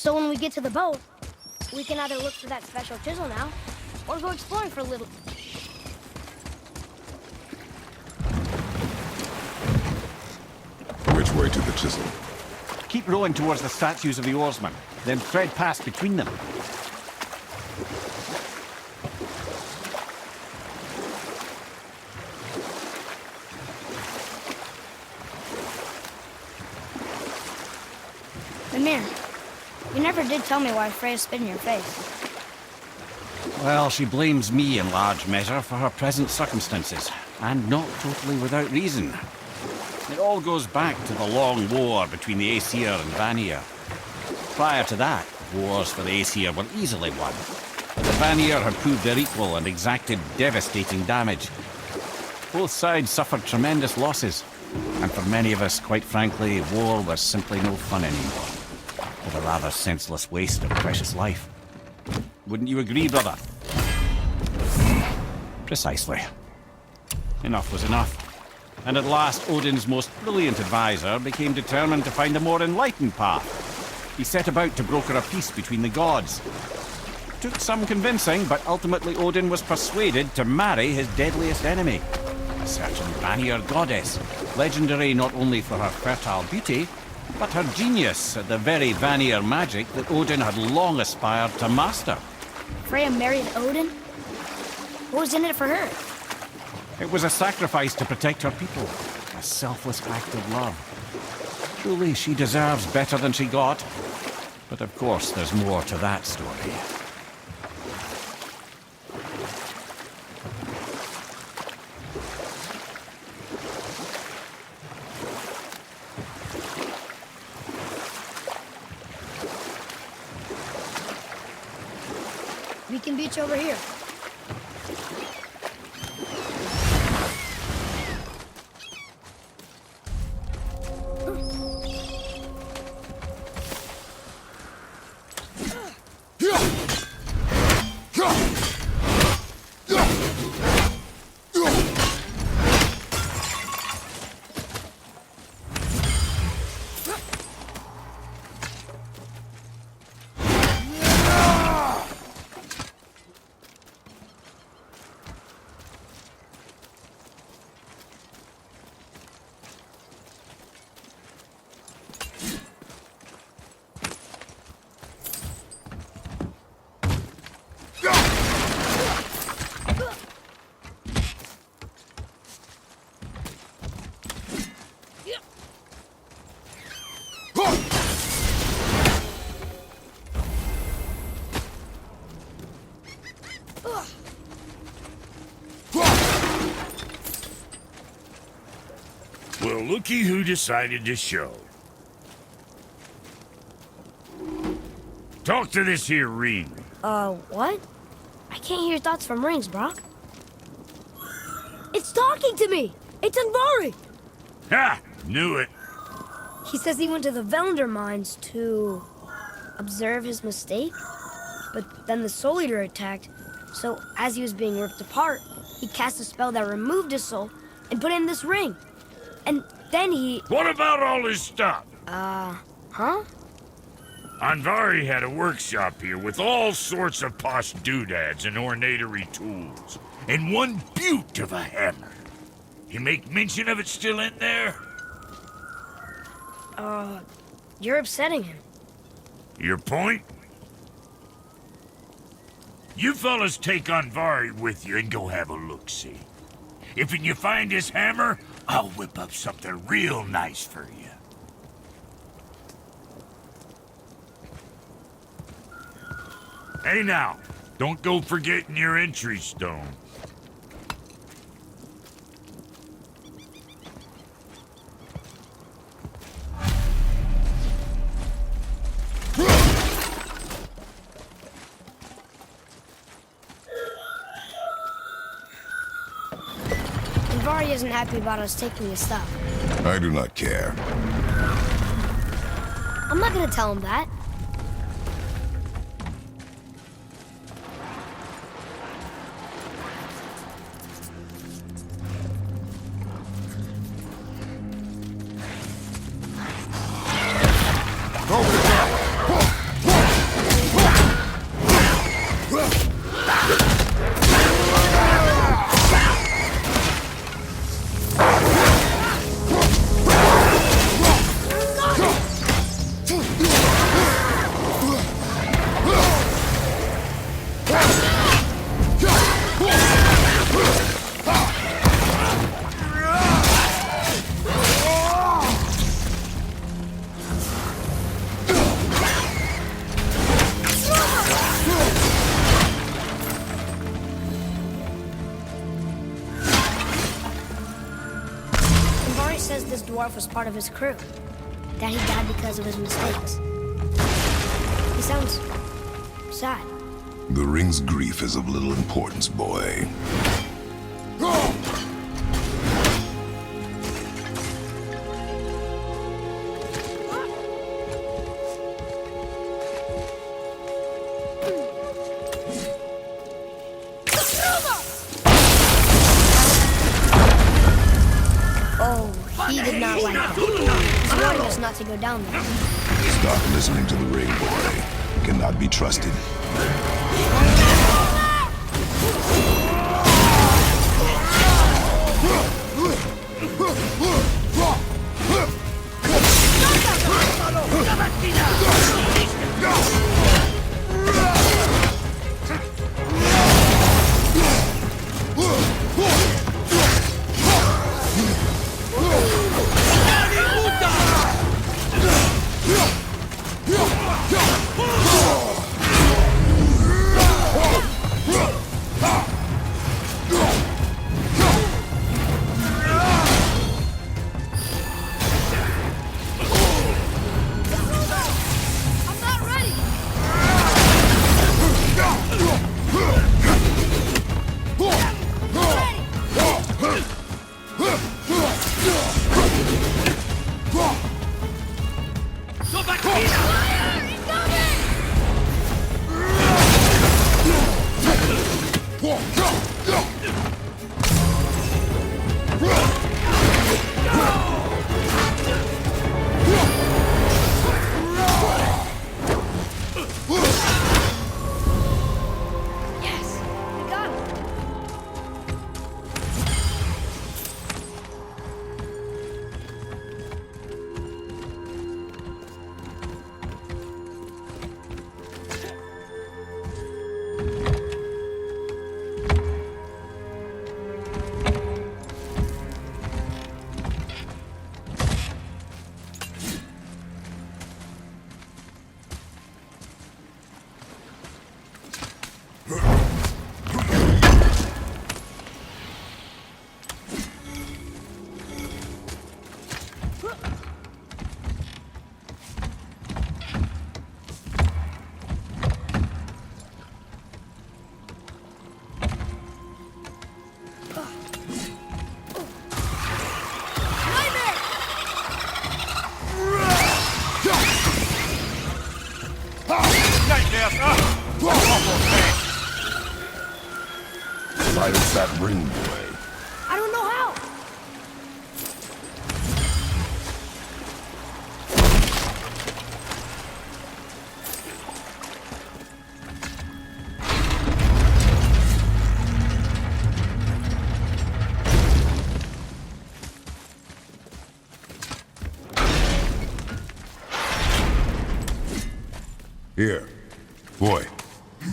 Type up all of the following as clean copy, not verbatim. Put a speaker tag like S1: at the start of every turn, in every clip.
S1: So when we get to the boat, we can either look for that special chisel now, or go exploring for a little.
S2: Which way to the chisel?
S3: Keep rowing towards the statues of the oarsmen, then thread past between them.
S1: Mimir, you never did tell me why Freya spit in your face.
S3: Well, she blames me in large measure for her present circumstances, and not totally without reason. It all goes back to the long war between the Aesir and Vanir. Prior to that, wars for the Aesir were easily won. But the Vanir had proved their equal and exacted devastating damage. Both sides suffered tremendous losses, and for many of us, quite frankly, war was simply no fun anymore. But a rather senseless waste of precious life. Wouldn't you agree, brother? Precisely. Enough was enough. And at last, Odin's most brilliant advisor became determined to find a more enlightened path. He set about to broker a peace between the gods. It took some convincing, but ultimately Odin was persuaded to marry his deadliest enemy, a certain Vanir goddess, legendary not only for her fertile beauty, but her genius at the very Vanir magic that Odin had long aspired to master.
S1: Freya married Odin? What was in it for her?
S3: It was a sacrifice to protect her people, a selfless act of love. Truly, she deserves better than she got. But of course, there's more to that story.
S1: We can beach over here.
S4: Well, looky who decided to show. Talk to this here ring.
S1: What? I can't hear thoughts from rings, Brock. It's talking to me! It's Andvari!
S4: Ha! Knew it.
S1: He says he went to the Velnder mines to observe his mistake, but then the Soul Eater attacked, so as he was being ripped apart, he cast a spell that removed his soul and put in this ring. And then he...
S4: What about all his stuff?
S1: Huh?
S4: Andvari had a workshop here with all sorts of posh doodads and ornatery tools. And one beaut of a hammer. You make mention of it still in there?
S1: You're upsetting him.
S4: Your point? You fellas take Andvari with you and go have a look-see. If you find his hammer, I'll whip up something real nice for you. Hey now, don't go forgetting your entry stone.
S1: Andvari isn't happy about us taking his stuff.
S2: I do not care.
S1: I'm not gonna tell him that. says this dwarf was part of his crew. That he died because of his mistakes. He sounds sad.
S2: The ring's grief is of little importance, boy.
S1: He did not like that. He's warning us not to go down there.
S2: Stop listening to the ring, boy. Cannot be trusted. Silence that ring, boy.
S1: I don't know how.
S2: Here. Boy.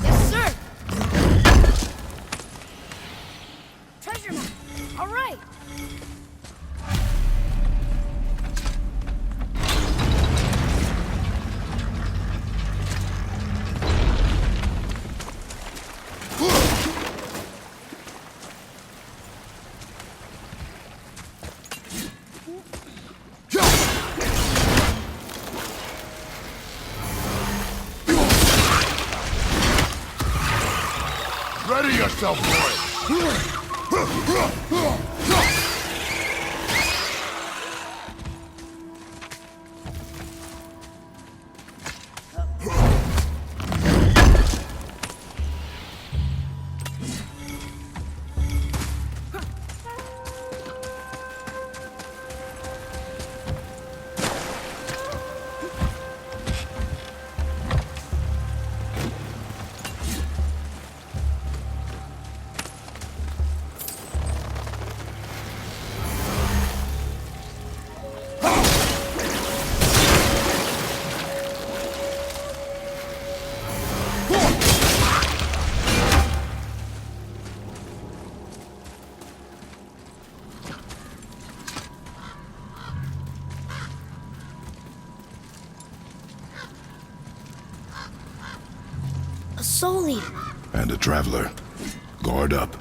S1: Yes, sir. Treasure map. All right.
S2: Ready yourself, boy!
S1: A soul eater.
S2: And a traveler. Guard up.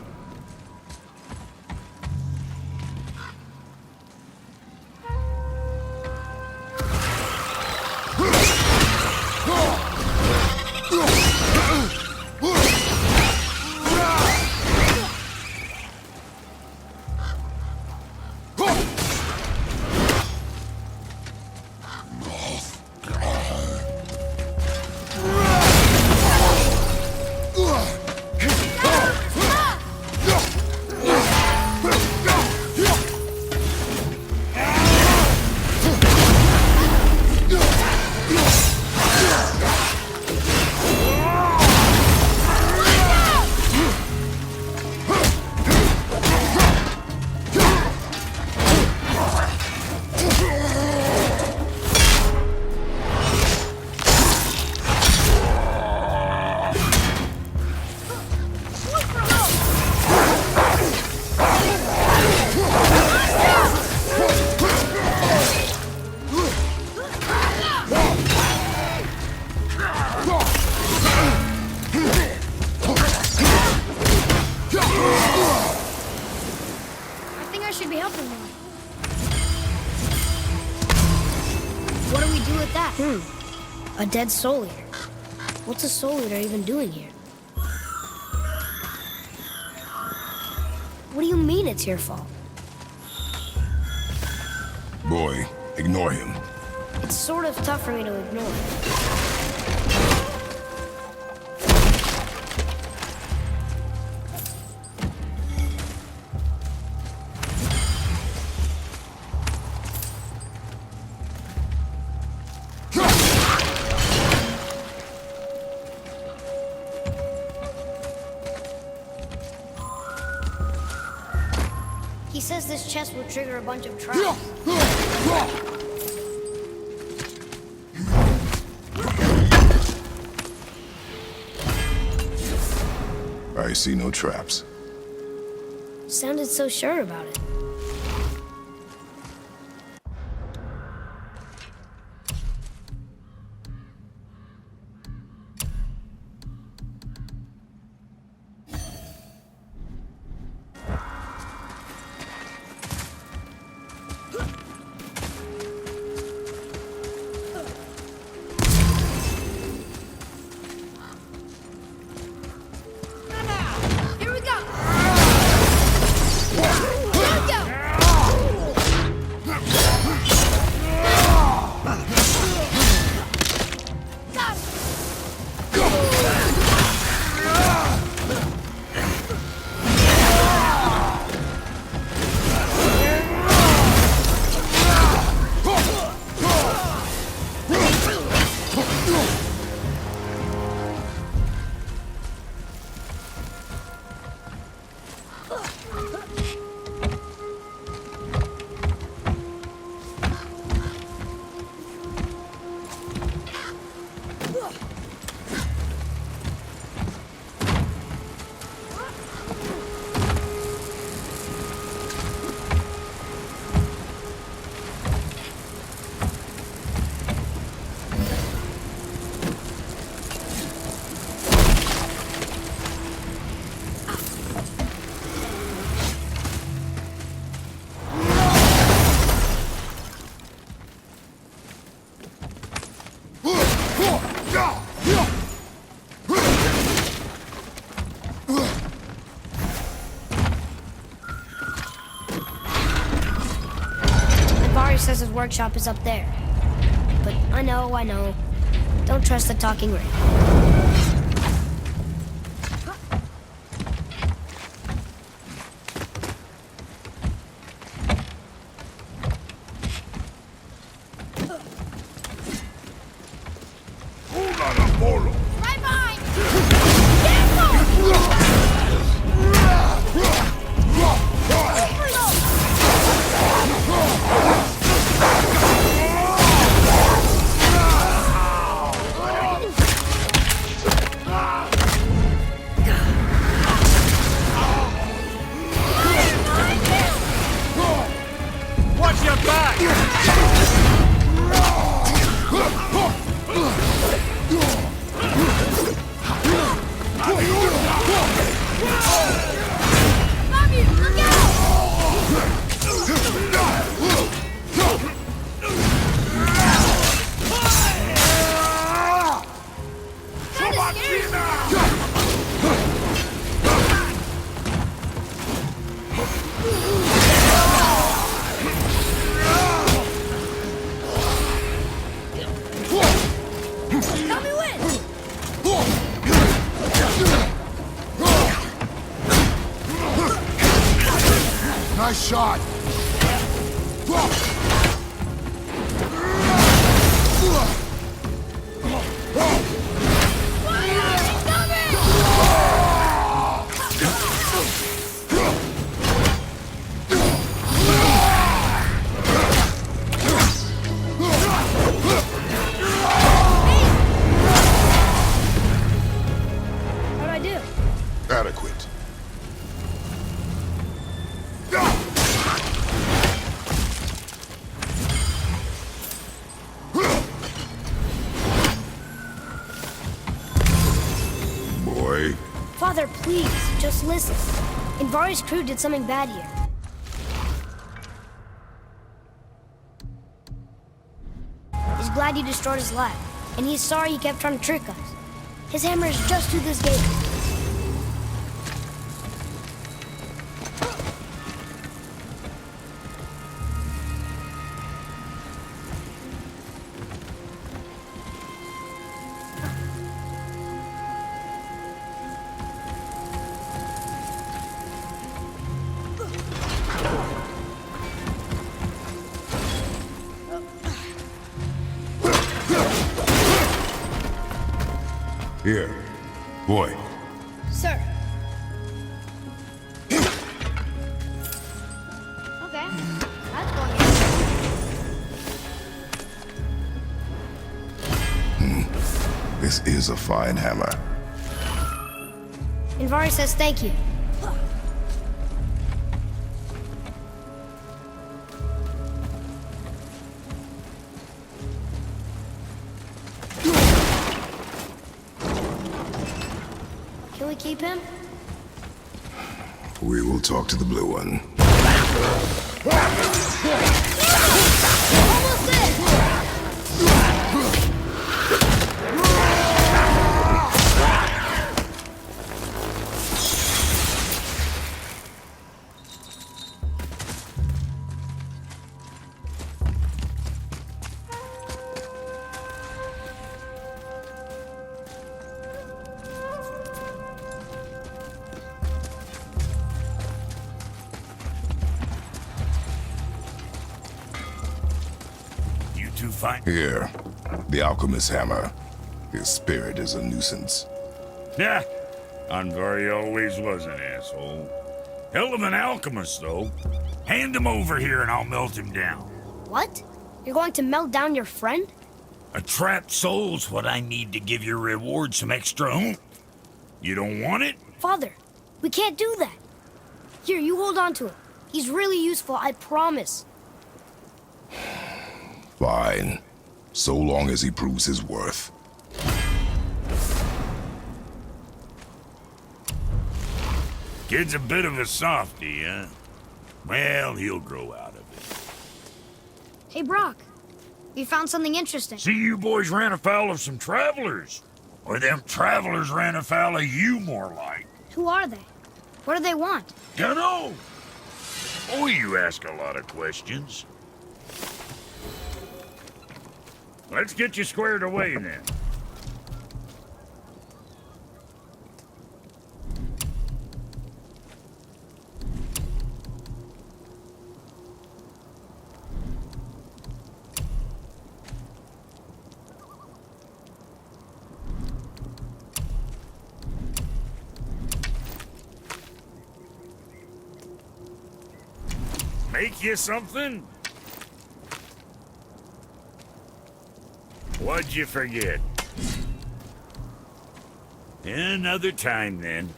S1: be helping them. What do we do with that? A dead soul eater. What's a soul eater even doing here? What do you mean it's your fault?
S2: Boy, ignore him.
S1: It's sort of tough for me to ignore. He says this chest will trigger a bunch of traps.
S2: I see no traps.
S1: Sounded so sure about it. Here we go! Says his workshop is up there. But I know. Don't trust the talking ring. Right behind!
S3: Watch your back!
S1: Bobby, look out! Bobby wins!
S2: Nice shot.
S1: How'd I do?
S2: Adequate. Boy.
S1: Father, please, just listen. Invari's crew did something bad here. He's glad you destroyed his lab, and he's sorry you kept trying to trick us. His hammer is just through this gate.
S2: Here. Boy.
S1: Sir. Okay. That's going in.
S2: This is a fine hammer.
S1: Invari says thank you. Can we keep him?
S2: We will talk to the blue one.
S1: Almost there!
S4: Too fine.
S2: Here. The alchemist's hammer. His spirit is a nuisance.
S4: Yeah, Anvari always was an asshole. Hell of an alchemist, though. Hand him over here and I'll melt him down.
S1: What? You're going to melt down your friend?
S4: A trapped soul's what I need to give your reward some extra oomph. You don't want it?
S1: Father, we can't do that. Here, you hold on to him. He's really useful, I promise.
S2: Fine. So long as he proves his worth.
S4: Kid's a bit of a softie, huh? Well, he'll grow out of it.
S1: Hey, Brock. We found something interesting.
S4: See, you boys ran afoul of some travelers. Or them travelers ran afoul of you, more like.
S1: Who are they? What do they want?
S4: Dunno. Oh, you ask a lot of questions. Let's get you squared away, then. Make you something? What'd you forget? Another time, then.